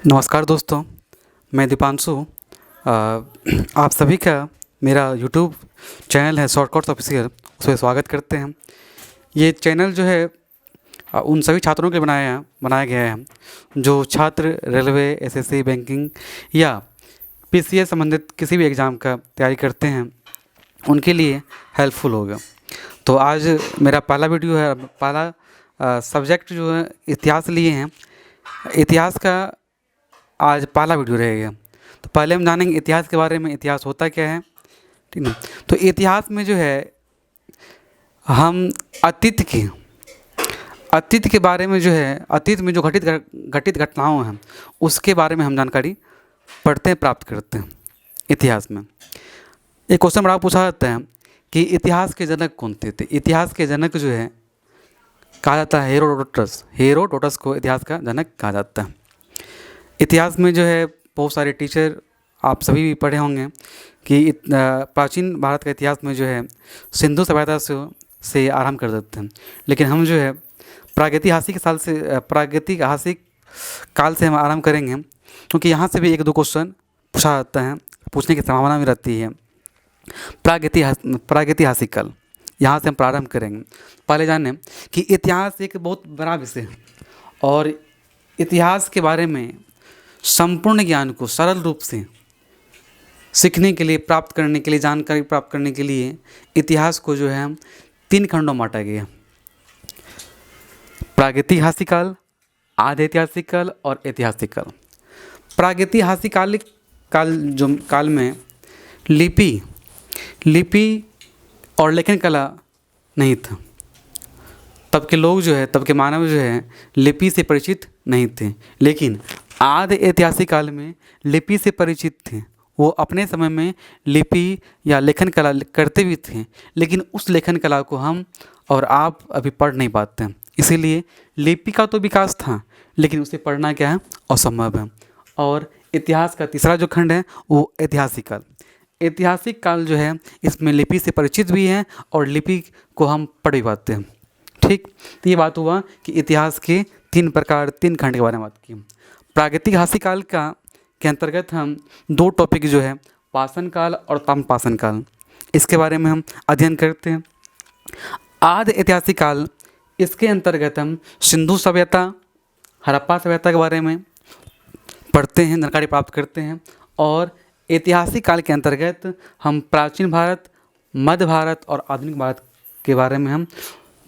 नमस्कार दोस्तों, मैं दीपांशु। आप सभी का मेरा यूट्यूब चैनल है शॉर्टकट्स ऑफिशियल, उसमें स्वागत करते हैं। ये चैनल जो है उन सभी छात्रों के लिए बनाया गया है जो छात्र रेलवे, एसएससी, बैंकिंग या पीसीएस संबंधित किसी भी एग्ज़ाम का तैयारी करते हैं, उनके लिए हेल्पफुल होगा। तो आज मेरा पहला वीडियो है, पहला सब्जेक्ट जो है इतिहास लिए हैं। इतिहास का आज पहला वीडियो रहेगा। तो पहले हम जानेंगे इतिहास के बारे में, इतिहास होता क्या है, ठीक है। तो इतिहास में जो है हम अतीत के बारे में जो है, अतीत में जो घटित घटनाओं हैं उसके बारे में हम जानकारी पढ़ते हैं, प्राप्त करते हैं। इतिहास में एक क्वेश्चन बड़ा पूछा जाता है कि इतिहास के जनक कौन थे। इतिहास के जनक जो है कहा जाता है हेरोडोटस को इतिहास का जनक कहा जाता है। इतिहास में जो है बहुत सारे टीचर आप सभी भी पढ़े होंगे कि प्राचीन भारत का इतिहास में जो है सिंधु सभ्यता से आरंभ कर देते हैं, लेकिन हम जो है प्रागैतिहासिक काल से हम आरंभ करेंगे, क्योंकि यहाँ से भी एक दो क्वेश्चन पूछा जाता है, पूछने की संभावना भी रहती है। प्रागैतिहासिक काल, यहाँ से हम प्रारंभ करेंगे। पहले जानें कि इतिहास एक बहुत बड़ा विषय है और इतिहास के बारे में संपूर्ण ज्ञान को सरल रूप से सीखने के लिए, प्राप्त करने के लिए, जानकारी प्राप्त करने के लिए इतिहास को जो है 3 खंडों में बांटा गया: प्रागैतिहासिक काल, आधे ऐतिहासिक काल और ऐतिहासिक काल। प्रागैतिहासिक काल में लिपि और लेखन कला नहीं था। तब के लोग जो है, तब के मानव जो है लिपि से परिचित नहीं थे, लेकिन आधे ऐतिहासिक काल में लिपि से परिचित थे। वो अपने समय में लिपि या लेखन कला करते भी थे, लेकिन उस लेखन कला को हम और आप अभी पढ़ नहीं पाते हैं। इसीलिए लिपि का तो विकास था, लेकिन उसे पढ़ना क्या है, असंभव है। और इतिहास का तीसरा जो खंड है वो ऐतिहासिक काल। ऐतिहासिक काल जो है इसमें लिपि से परिचित भी हैं और लिपि को हम पढ़ भी पाते हैं। ठीक, तो ये बात हुआ कि इतिहास के 3 खंड के बारे में बात की। प्रागैतिहासिक काल के अंतर्गत हम 2 टॉपिक जो है पाषाण काल और ताम्रपाषाण काल, इसके बारे में हम अध्ययन करते हैं। आधे ऐतिहासिक काल, इसके अंतर्गत हम सिंधु सभ्यता, हड़प्पा सभ्यता के बारे में पढ़ते हैं, जानकारी प्राप्त करते हैं। और ऐतिहासिक काल के अंतर्गत हम प्राचीन भारत, मध्य भारत और आधुनिक भारत के बारे में हम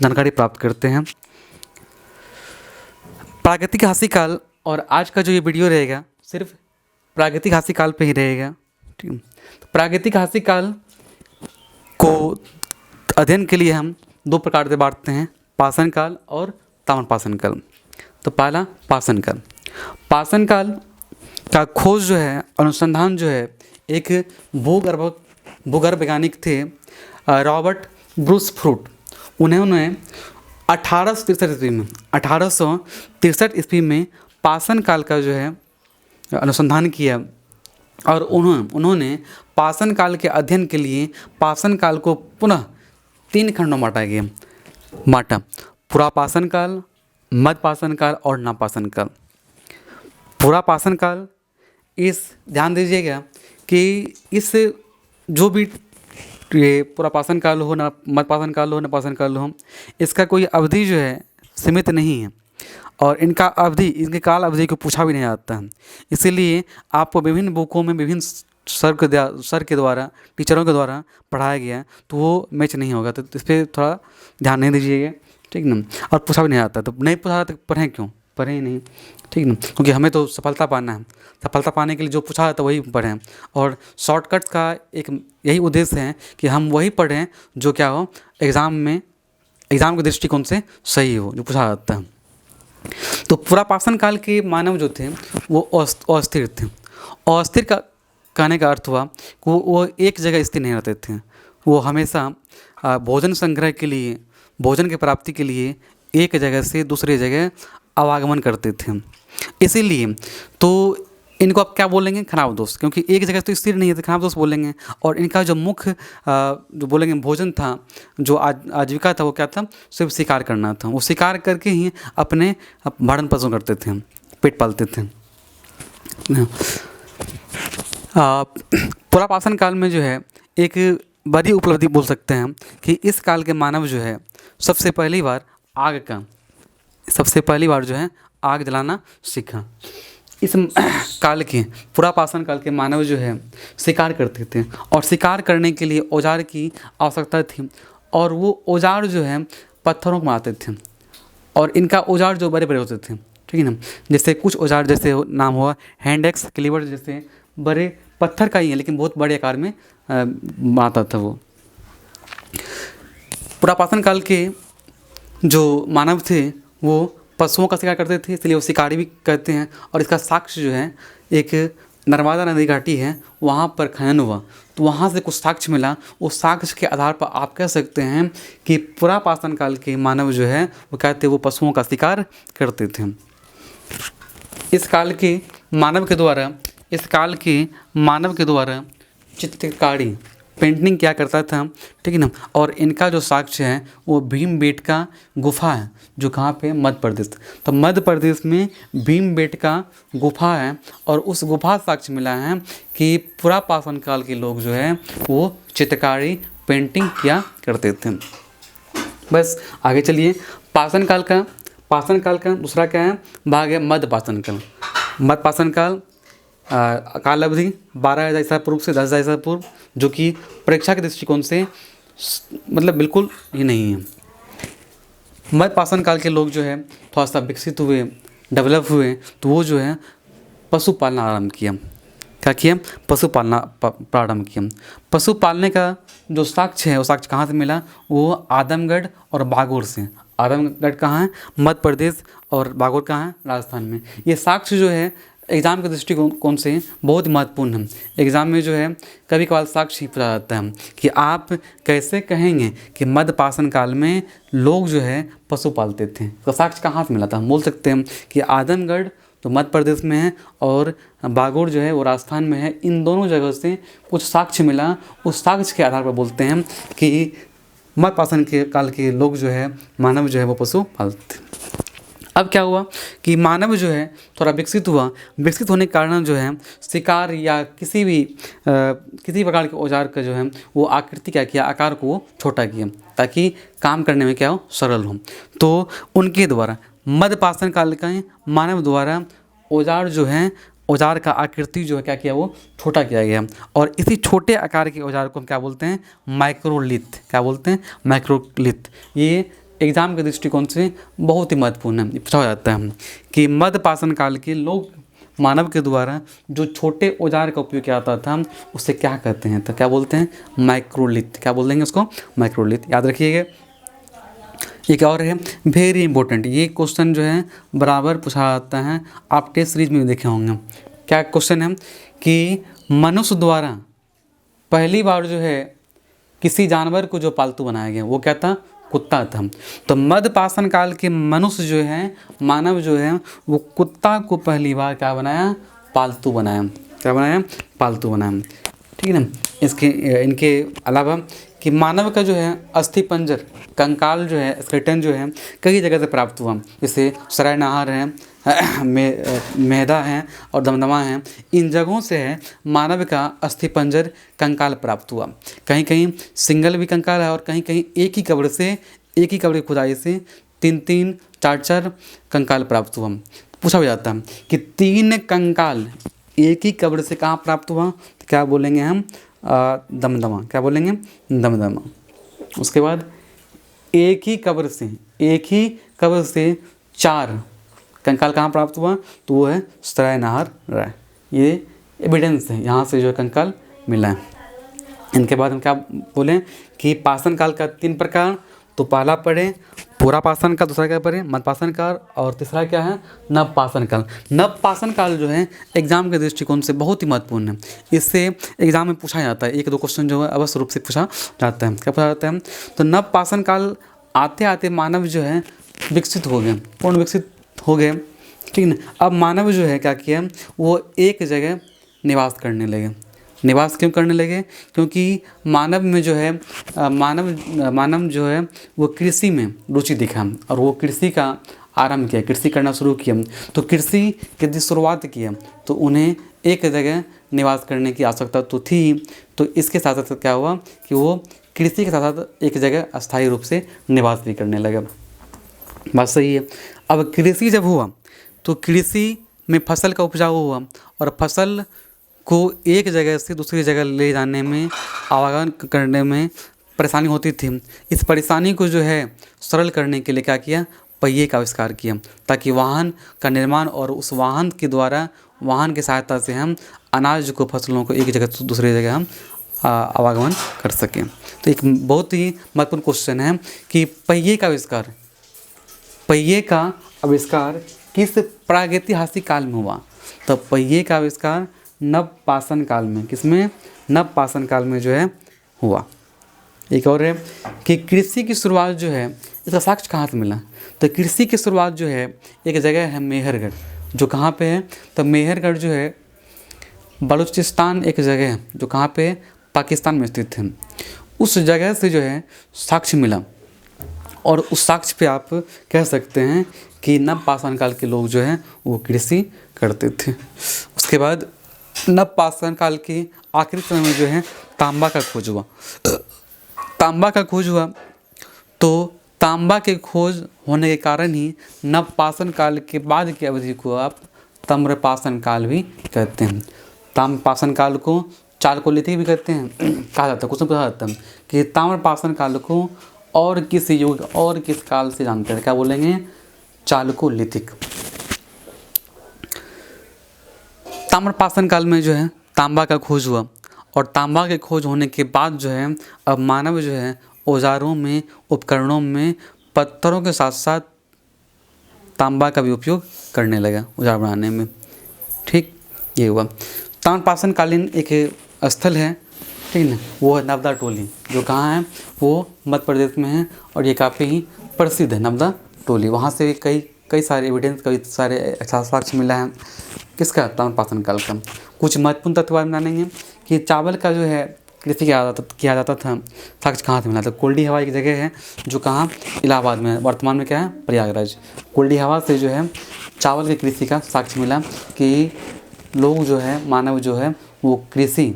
जानकारी प्राप्त करते हैं। प्रागैतिहासिक काल, और आज का जो ये वीडियो रहेगा सिर्फ प्रागैतिहासिक काल पे ही रहेगा। ठीक है, तो प्रागैतिहासिक काल को अध्ययन के लिए हम 2 प्रकार से बांटते हैं: पाषाण काल और ताम्रपाषाण काल। तो पहला पाषाण काल। पाषाण काल का खोज जो है, अनुसंधान जो है, एक भूगर्भ वैज्ञानिक थे रॉबर्ट ब्रूस फ्रूट। उन्होंने 1863 ईस्वी में पाषाण काल का जो है अनुसंधान किया और उन्होंने पाषाण काल के अध्ययन के लिए पाषाण काल को पुनः 3 खंडों में बांटा: पुरापाषाण काल, मध्यपाषाण काल और नवपाषाण काल। पुरापाषाण काल, इस ध्यान दीजिएगा कि इस जो भी ये पुरापाषाण काल हो, मध्यपाषाण काल हो, नवपाषाण काल हो, इसका कोई अवधि जो है सीमित नहीं है और इनके काल अवधि को पूछा भी नहीं जाता है। इसीलिए आपको विभिन्न बुकों में विभिन्न सर के द्वारा, टीचरों के द्वारा पढ़ाया गया, तो वो मैच नहीं होगा। तो इस पर थोड़ा ध्यान नहीं दीजिएगा, ठीक ना। और पूछा भी नहीं आता, तो नहीं पूछा तो पढ़ें क्यों, पढ़ें ही नहीं, ठीक ना, क्योंकि हमें तो सफलता पाना है। सफलता पाने के लिए जो पूछा जाता है वही पढ़ें। और शॉर्टकट्स का एक यही उद्देश्य है कि हम वही पढ़ें जो क्या हो, एग्ज़ाम के दृष्टिकोण से सही हो, जो पूछा जाता है। तो पुरापाषाण काल के मानव जो थे वो अस्थिर थे। अस्थिर का कहने का अर्थ हुआ कि वो एक जगह स्थिर नहीं रहते थे। वो हमेशा भोजन संग्रह के लिए, भोजन की प्राप्ति के लिए एक जगह से दूसरी जगह आवागमन करते थे। इसीलिए तो इनको आप क्या बोलेंगे, खनाबदोश, क्योंकि एक जगह तो स्थिर नहीं है, तो खनाबदोश बोलेंगे। और इनका जो मुख्य जो बोलेंगे भोजन था, जो आजीविका था, वो क्या था, सिर्फ शिकार करना था। वो शिकार करके ही अपने भरण पोषण करते थे, पेट पालते थे। पुरापाषाण काल में जो है एक बड़ी उपलब्धि बोल सकते हैं कि इस काल के मानव जो है सबसे पहली बार जो है आग जलाना सीखा। इस काल के पुरापाषाण काल के मानव जो है शिकार करते थे और शिकार करने के लिए औजार की आवश्यकता थी और वो औजार जो है पत्थरों को बनाते थे और इनका औजार जो बड़े बड़े होते थे, ठीक है ना। जैसे कुछ औजार जैसे नाम हुआ हैंड एक्स, क्लीवर, जैसे बड़े पत्थर का ही है लेकिन बहुत बड़े आकार में बनाता था वो। पुरापाषाण काल के जो मानव थे वो पशुओं का शिकार करते थे, इसलिए वो शिकारी भी कहते हैं। और इसका साक्ष्य जो है एक नर्मदा नदी घाटी है, वहाँ पर खनन हुआ तो वहाँ से कुछ साक्ष्य मिला। उस साक्ष्य के आधार पर आप कह सकते हैं कि पुरापाषाण काल के मानव जो है वो कहते वो पशुओं का शिकार करते थे। इस काल के मानव के द्वारा चित्रकारी पेंटिंग क्या करता था, ठीक है ना। और इनका जो साक्ष्य है वो भीमबेटका गुफा है जो कहाँ पे मध्य प्रदेश, तो मध्य प्रदेश में भीमबेटका गुफा है और उस गुफा साक्ष्य मिला है कि पुरापाषाण काल के लोग जो है वो चित्रकारी पेंटिंग किया करते थे। बस आगे चलिए। पाषाण काल का दूसरा क्या है भाग है मध्यपाषाण काल। मध्यपाषाण काल काल अवधि 12,000 ईसा पूर्व से 10,000 ईसा पूर्व, जो कि परीक्षा के दृष्टिकोण से मतलब बिल्कुल ही नहीं है। मध्यपाषाण काल के लोग जो है थोड़ा सा विकसित हुए, डेवलप हुए, तो वो जो है पशु पालना आरंभ किया। क्या किया? पशु पालना प्रारंभ किया। पशु पालने का जो साक्ष्य है वो साक्ष्य कहाँ से मिला? वो आदमगढ़ और बागोर से। आदमगढ़ कहाँ है? मध्य प्रदेश, और बागोर कहाँ है? राजस्थान में। ये साक्ष्य जो है एग्ज़ाम के दृष्टिकोण से बहुत महत्वपूर्ण है। एग्ज़ाम में जो है कभी कभार साक्ष्य पूछा जाता है कि आप कैसे कहेंगे कि मध्यपाषाण काल में लोग जो है पशु पालते थे, तो साक्ष्य कहाँ से मिला था? हम बोल सकते हैं कि आदमगढ़ तो मध्य प्रदेश में है और बागोर जो है वो राजस्थान में है। इन दोनों जगह से कुछ साक्ष्य मिला, उस साक्ष्य के आधार पर बोलते हैं कि मध्यपाषाण के काल के लोग जो है मानव जो है वो पशु पालते थे। अब क्या हुआ कि मानव जो है थोड़ा विकसित हुआ। विकसित होने के कारण जो है शिकार या किसी प्रकार के औजार का जो है वो आकृति क्या किया, आकार को वो छोटा किया ताकि काम करने में क्या हो, सरल हो। तो उनके द्वारा मध्यपाषाण काल का मानव द्वारा औजार का आकृति जो है क्या किया, वो छोटा किया गया। और इसी छोटे आकार के औजार को हम क्या बोलते हैं? माइक्रोलिथ। क्या बोलते हैं? माइक्रोलिथ। ये एग्ज़ाम के दृष्टिकोण से बहुत ही महत्वपूर्ण है। पूछा जाता है कि मध्यपाषाण काल के लोग मानव के द्वारा जो छोटे औजार का उपयोग किया जाता था उसे क्या कहते हैं? तो क्या बोलते हैं? माइक्रोलिथ। क्या बोल देंगे उसको? माइक्रोलिथ। याद रखिएगा। एक और है वेरी इंपॉर्टेंट, ये क्वेश्चन जो है बराबर पूछा जाता है, आप टेस्ट सीरीज में देखे होंगे। क्या क्वेश्चन है कि मनुष्य द्वारा पहली बार जो है किसी जानवर को जो पालतू बनाया गया वो क्या था? कुत्ता था। तो मध्यपाषाण काल के मनुष्य जो है, मानव जो है, वो कुत्ता को पहली बार क्या बनाया? पालतू बनाया। क्या बनाया? पालतू बनाया। ठीक है ना। इनके अलावा कि मानव का जो है अस्थि पंजर, कंकाल जो है, स्केलेटन जो है कई जगह से प्राप्त हुआ। जैसे सरायनहार है, मेहदा है और दमदमा है। इन जगहों से है मानव का अस्थि पंजर, कंकाल प्राप्त हुआ। कहीं कहीं सिंगल भी कंकाल है और कहीं कहीं एक ही कब्र की खुदाई से 3-3, 4-4 कंकाल प्राप्त हुआ। पूछा भी जाता है कि 3 कंकाल एक ही कब्र से कहाँ प्राप्त हुआ? तो क्या बोलेंगे हम? दमदमा। क्या बोलेंगे? दमदमा। उसके बाद एक ही कब्र से 4 कंकाल कहाँ प्राप्त हुआ? तो वो है सरायनहार राय। ये एविडेंस है, यहाँ से जो है कंकाल मिला है। इनके बाद हम क्या बोलें कि पाषाण काल का 3 प्रकार। तो पहला पढ़े पुरापाषाण काल, दूसरा क्या पढ़े? मध्यपाषाण काल, और तीसरा क्या है? नवपाषाण काल। नवपाषाण काल जो है एग्जाम के दृष्टिकोण से बहुत ही महत्वपूर्ण है। इससे एग्जाम में पूछा जाता है, 1-2 क्वेश्चन जो है अवश्य रूप से पूछा जाता है। क्या पूछा जाता है? तो नवपाषाण काल आते आते मानव जो है विकसित हो गए, पूर्ण विकसित हो गए। ठीक है ना। अब मानव जो है क्या किया? वो एक जगह निवास करने लगे। निवास क्यों करने लगे? क्योंकि मानव में जो है मानव जो है वो कृषि में रुचि दिखा और वो कृषि का आरंभ किया, कृषि करना शुरू किया। तो कृषि की यदि शुरुआत किया तो उन्हें एक जगह निवास करने की आवश्यकता तो थी ही, तो इसके साथ साथ क्या हुआ कि वो कृषि के साथ साथ एक जगह अस्थायी रूप से निवास भी करने लगे। बात सही है। अब कृषि जब हुआ तो कृषि में फसल का उपजाऊ हुआ और फसल को एक जगह से दूसरी जगह ले जाने में, आवागमन करने में परेशानी होती थी। इस परेशानी को जो है सरल करने के लिए क्या किया, पहिए का आविष्कार किया, ताकि वाहन का निर्माण और उस वाहन के द्वारा, वाहन की सहायता से हम अनाज को, फसलों को एक जगह से दूसरी जगह हम आवागमन कर सकें। तो एक बहुत ही महत्वपूर्ण क्वेश्चन है कि पहिए का आविष्कार किस प्रागैतिहासिक काल में हुआ। तो पहिए का आविष्कार नवपाषाण काल में, किसमें, नवपाषाण काल में जो है हुआ। एक और है कि कृषि की शुरुआत जो है, इसका साक्ष्य कहाँ से मिला। तो कृषि की शुरुआत जो है एक जगह है मेहरगढ़, जो कहाँ पे है, तो मेहरगढ़ जो है बलूचिस्तान एक जगह है जो कहाँ पे है, पाकिस्तान में स्थित है। उस जगह से जो है साक्ष्य मिला और उस साक्ष्य पे आप कह सकते हैं कि नवपाषाण काल के लोग जो हैं वो कृषि करते थे। उसके बाद नवपाषाण काल के आखिरी समय में जो है तांबा का खोज हुआ। तांबा का खोज हुआ तो तांबा के खोज होने के कारण ही नवपाषाण काल के बाद की अवधि को आप ताम्रपाषाण काल भी कहते हैं। ताम्रपाषाण काल को चालकोलिथिक भी कहते हैं, कहा जाता है, कुछ कहा जाता है कि ताम्रपाषाण काल को और किस युग और किस काल से जानते हैं, क्या बोलेंगे, चालकोलिथिक। ताम्रपाषाण काल में जो है तांबा का खोज हुआ और तांबा के खोज होने के बाद जो है अब मानव जो है औजारों में, उपकरणों में पत्थरों के साथ साथ तांबा का भी उपयोग करने लगा औजार बनाने में। ठीक, ये हुआ। ताम्रपाषाण कालीन एक स्थल है, ठीक है, वो है नवदा टोली, जो कहाँ है, वो मध्य प्रदेश में है और ये काफ़ी ही प्रसिद्ध है नवदा टोली। वहाँ से कई सारे एविडेंस, कई सारे साक्ष्य मिला है किसका, ताम्रपाषाण काल का। कुछ महत्वपूर्ण तथ्य बारे में जानेंगे कि चावल का जो है कृषि किया जाता था, साक्ष्य कहाँ से मिला। तो कोल्डी हवा एक जगह है जो कहाँ, इलाहाबाद में, वर्तमान में क्या है, प्रयागराज। कोल्डी हवा से जो है चावल की कृषि का साक्ष्य मिला कि लोग जो है, मानव जो है वो कृषि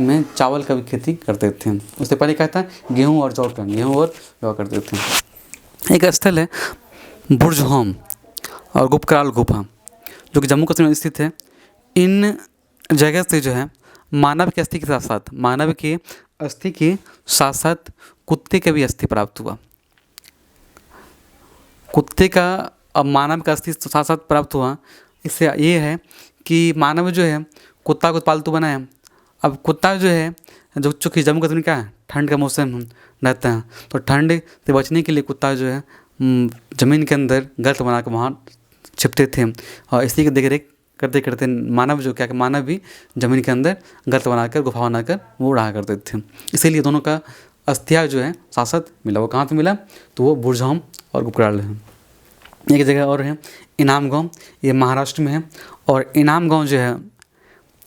में चावल का भी खेती करते थे। उससे पहले क्या था, गेहूँ और जौ करते थे। एक स्थल है बुर्जहोम और गुपकराल गुफा, जो कि जम्मू कश्मीर में स्थित है। इन जगह से जो है मानव के अस्थि के साथ साथ कुत्ते के भी अस्थि प्राप्त हुआ। कुत्ते का अब मानव का अस्थि साथ साथ प्राप्त हुआ। इससे ये है कि मानव जो है कुत्ता को पालतू बनाया। अब कुत्ता जो है, जो चूँकि जम्मू कश्मीर क्या है, ठंड का मौसम रहता है, तो ठंड से बचने के लिए कुत्ता जो है ज़मीन के अंदर गर्त बना कर वहाँ छिपते थे और इसी की देखरेख करते करते मानव जो क्या, मानव भी ज़मीन के अंदर गर्त बनाकर, गुफा बनाकर वो रहा करते थे। इसीलिए दोनों का अस्थिया जो है साथ साथ मिला। वो कहाँ से मिला, तो वो बुर्जहोम और गुपकराल है। एक जगह और है इनाम गाँव, ये महाराष्ट्र में है। और इनाम गाँव जो है,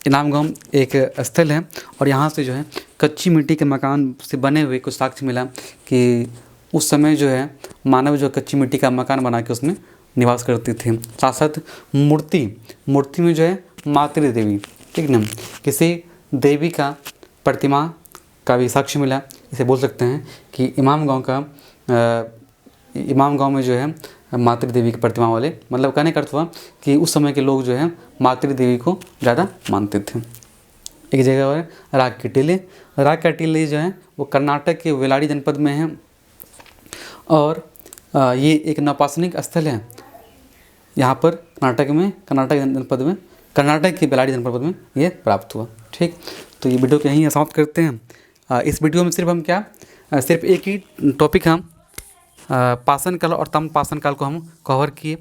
इनाम गाँव एक स्थल है और यहाँ से जो है कच्ची मिट्टी के मकान से बने हुए कुछ साक्ष्य मिला कि उस समय जो है मानव जो कच्ची मिट्टी का मकान बना के उसमें निवास करते थे। साथ साथ मूर्ति में जो है मातृ देवी, ठीक ना, किसी देवी का प्रतिमा का भी साक्ष्य मिला। इसे बोल सकते हैं कि इमाम गाँव में जो है मातृ देवी की प्रतिमा वाले, मतलब कहने का अर्थ हुआ कि उस समय के लोग जो है मातृ देवी को ज़्यादा मानते थे। एक जगह और राग का टीले जो है वो कर्नाटक के वेलाड़ी जनपद में है और ये एक नवपाषाणिक स्थल है। यहाँ पर कर्नाटक के बेलाडी जनपद में ये प्राप्त हुआ। ठीक, तो ये वीडियो को यहीं समाप्त करते हैं। इस वीडियो में सिर्फ हम सिर्फ एक ही टॉपिक हम पाषाण काल और ताम्रपाषाण काल को हम कवर किए।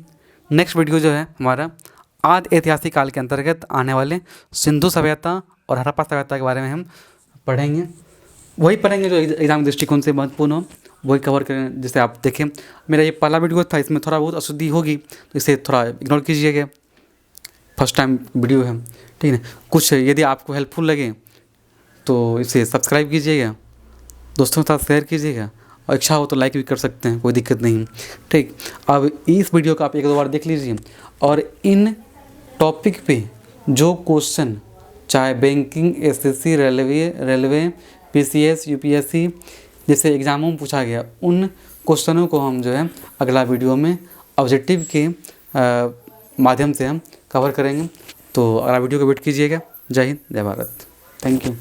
नेक्स्ट वीडियो जो है हमारा आदि ऐतिहासिक काल के अंतर्गत आने वाले सिंधु सभ्यता और हड़प्पा सभ्यता के बारे में हम पढ़ेंगे। वही पढ़ेंगे जो एग्जाम दृष्टिकोण से महत्वपूर्ण हो, वही कवर करें। जैसे आप देखें, मेरा ये पहला वीडियो था, इसमें थोड़ा बहुत अशुद्धि होगी तो इसे थोड़ा इग्नोर कीजिएगा, फर्स्ट टाइम वीडियो है, ठीक है। कुछ यदि आपको हेल्पफुल लगे तो इसे सब्सक्राइब कीजिएगा, दोस्तों के साथ शेयर कीजिएगा और इच्छा हो तो लाइक भी कर सकते हैं, कोई दिक्कत नहीं। ठीक, अब इस वीडियो को आप एक दो बार देख लीजिए और इन टॉपिक पे जो क्वेश्चन चाहे banking, SSC, railway, PCS, UPSC जैसे एग्ज़ामों में पूछा गया, उन क्वेश्चनों को हम जो है अगला वीडियो में ऑब्जेक्टिव के माध्यम से हम कवर करेंगे। तो अगला वीडियो को वेट कीजिएगा। जय हिंद, जय भारत। Thank you.